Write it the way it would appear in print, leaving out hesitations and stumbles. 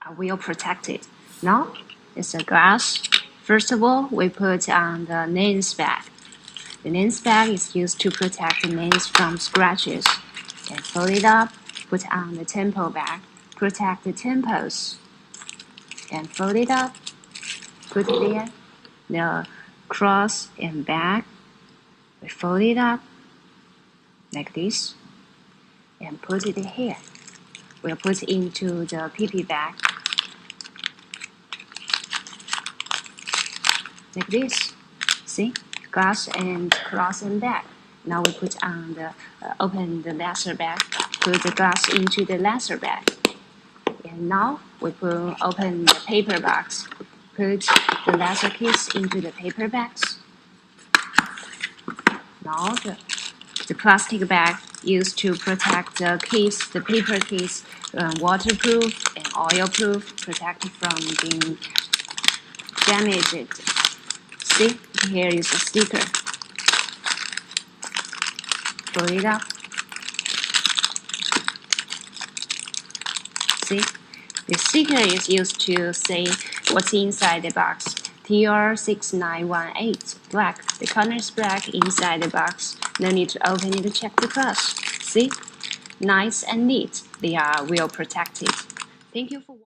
are well protected. Now it's a glass. First of all, we put on the nails bag. The nails bag is used to protect the nails from scratches. Then fold it up, put on the temple bag, protect the temples. Then fold it up, put there the cross and bag. We fold it up like this and put it here. We'll put it into the PP bag like this. See, glass and cross and bag. Now we put on the open the laser bag, put the glass into the laser bag. And now we open the paper box, put the laser case into the paper bags. Now the plastic bag used to protect the case, the paper case, waterproof and oil-proof, protected from being damaged. See, here is a sticker. Fold it up. See, the sticker is used to say what's inside the box. TR6918 black. The color is black inside the box. No need to open it to check the glass. See, nice and neat. They are well protected. Thank you for watching.